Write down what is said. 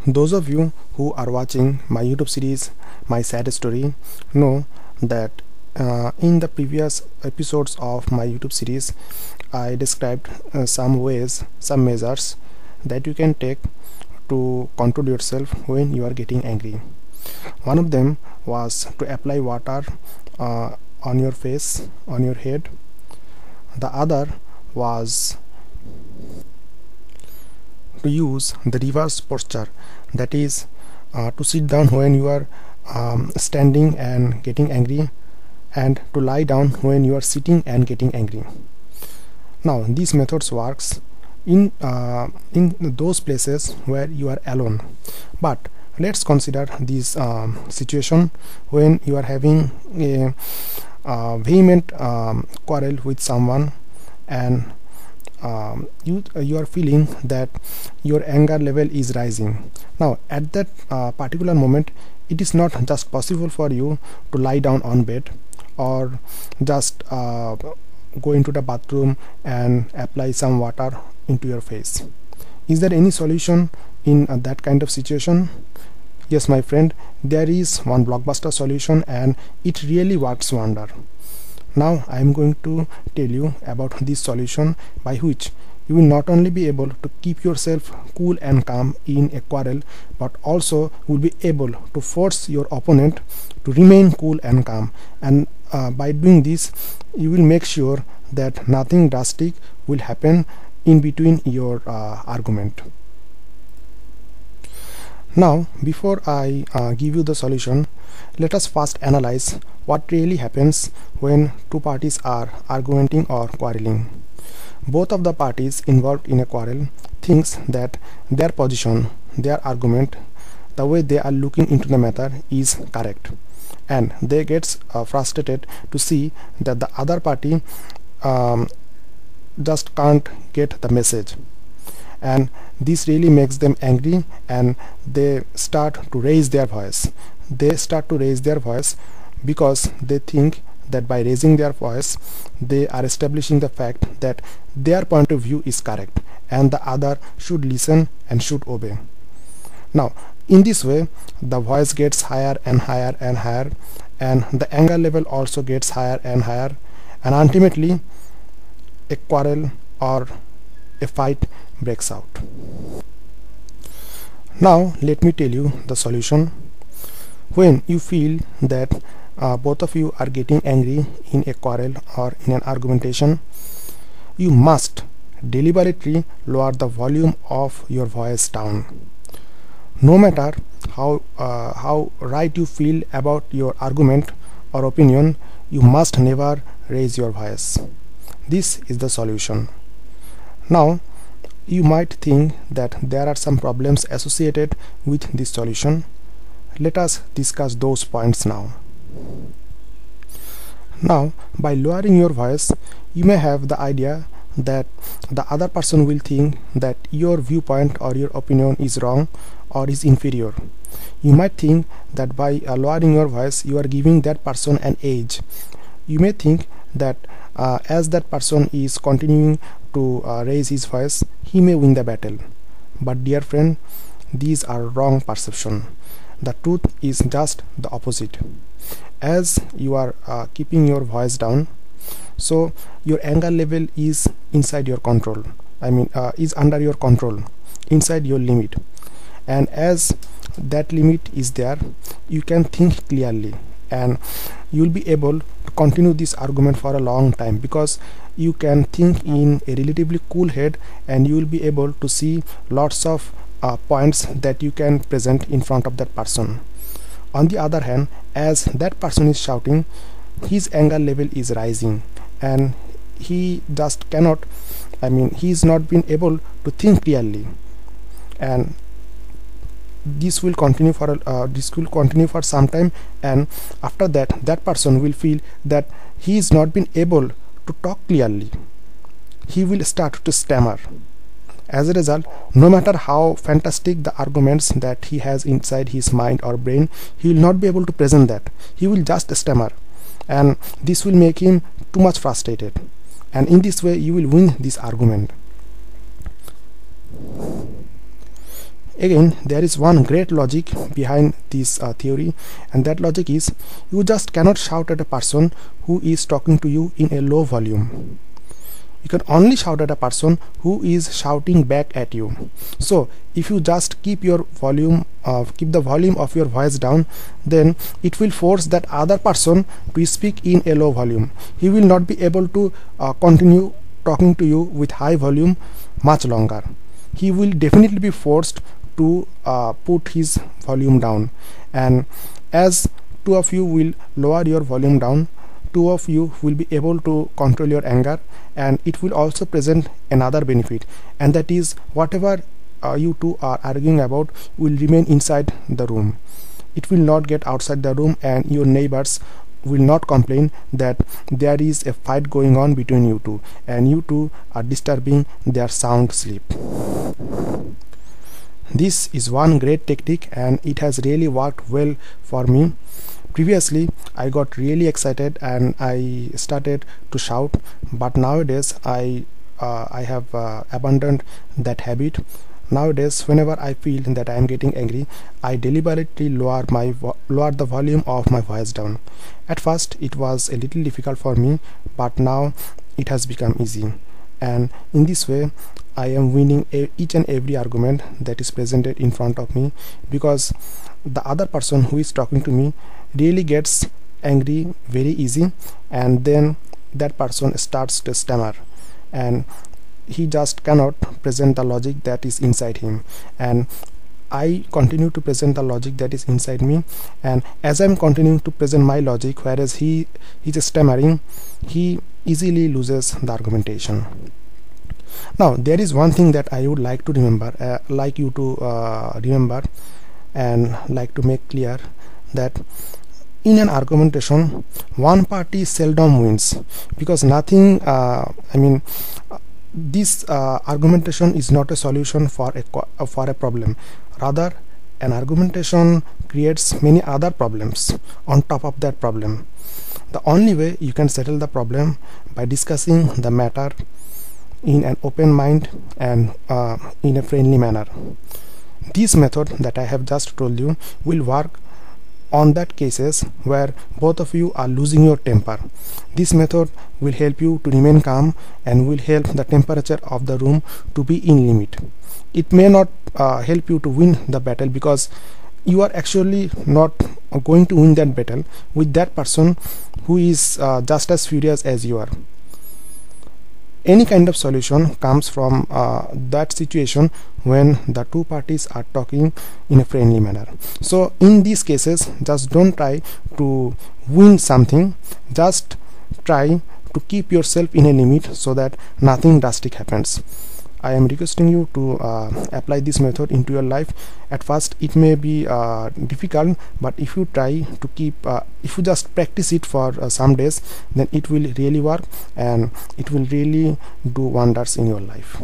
Those of you who are watching my YouTube series My Sad Story know that in the previous episodes of my YouTube series I described some ways, some measures that you can take to control yourself when you are getting angry. One of them was to apply water on your face, on your head. The other was to use the reverse posture, that is to sit down when you are standing and getting angry, and to lie down when you are sitting and getting angry. Now these methods works in those places where you are alone, but let's consider this situation when you are having a vehement quarrel with someone, and you are feeling that your anger level is rising. Now at that particular moment, it is not just possible for you to lie down on bed or just go into the bathroom and apply some water into your face. Is there any solution in that kind of situation? Yes, my friend, there is one blockbuster solution, and it really works wonder. Now I am going to tell you about this solution by which you will not only be able to keep yourself cool and calm in a quarrel, but also will be able to force your opponent to remain cool and calm, and by doing this you will make sure that nothing drastic will happen in between your argument. Now before I give you the solution, let us first analyze what really happens when two parties are arguing or quarreling. Both of the parties involved in a quarrel thinks that their position, their argument, the way they are looking into the matter is correct, and they get frustrated to see that the other party just can't get the message, and this really makes them angry, and they start to raise their voice. They start to raise their voice because they think that by raising their voice they are establishing the fact that their point of view is correct and the other should listen and should obey. Now in this way the voice gets higher and higher and higher, and the anger level also gets higher and higher, and ultimately a quarrel or a fight breaks out. Now let me tell you the solution. When you feel that both of you are getting angry in a quarrel or in an argumentation, you must deliberately lower the volume of your voice down. No matter how right you feel about your argument or opinion, you must never raise your voice. This is the solution. Now you might think that there are some problems associated with this solution. Let us discuss those points now. Now by lowering your voice, you may have the idea that the other person will think that your viewpoint or your opinion is wrong or is inferior. You might think that by lowering your voice you are giving that person an edge. You may think that as that person is continuing to raise his voice, he may win the battle. But dear friend, these are wrong perception. The truth is just the opposite. As you are keeping your voice down, so your anger level is inside your control, is under your control, inside your limit, and as that limit is there, you can think clearly, and you will be able to continue this argument for a long time because you can think in a relatively cool head, and you will be able to see lots of points that you can present in front of that person. On the other hand, as that person is shouting, his anger level is rising, and he just cannot, he is not being able to think clearly, and this will continue for some time, and after that that person will feel that he is not being able to talk clearly. He will start to stammer. As a result, no matter how fantastic the arguments that he has inside his mind or brain, he will not be able to present that. He will just stammer, and this will make him too much frustrated, and in this way you will win this argument. Again, there is one great logic behind this theory, and that logic is you just cannot shout at a person who is talking to you in a low volume. You can only shout at a person who is shouting back at you. So if you just keep the volume of your voice down, then it will force that other person to speak in a low volume. He will not be able to continue talking to you with high volume much longer. He will definitely be forced to put his volume down, and as two of you will lower your volume down, two of you will be able to control your anger, and it will also present another benefit, and that is whatever you two are arguing about will remain inside the room. It will not get outside the room, and your neighbors will not complain that there is a fight going on between you two and you two are disturbing their sound sleep. This is one great technique, and it has really worked well for me. Previously I got really excited and I started to shout, but nowadays I have abandoned that habit. Nowadays, whenever I feel that I am getting angry, I deliberately lower the volume of my voice down. At first it was a little difficult for me, but now it has become easy, and in this way I am winning each and every argument that is presented in front of me, because the other person who is talking to me really gets angry very easy, and then that person starts to stammer, and he just cannot present the logic that is inside him, and I continue to present the logic that is inside me, and as I'm continuing to present my logic, whereas he is stammering, he easily loses the argumentation. Now there is one thing that I would like to remember, like you to remember and like to make clear, that in an argumentation one party seldom wins, because nothing this argumentation is not a solution for a problem. Rather, an argumentation creates many other problems on top of that problem. The only way you can settle the problem by discussing the matter in an open mind and in a friendly manner. This method that I have just told you will work on that cases where both of you are losing your temper. This method will help you to remain calm and will help the temperature of the room to be in limit. It may not help you to win the battle, because you are actually not going to win that battle with that person who is just as furious as you are. Any kind of solution comes from that situation when the two parties are talking in a friendly manner. So in these cases, just don't try to win something, just try to keep yourself in a limit so that nothing drastic happens. I am requesting you to apply this method into your life. At first it may be difficult, but if you try to keep if you just practice it for some days, then it will really work and it will really do wonders in your life.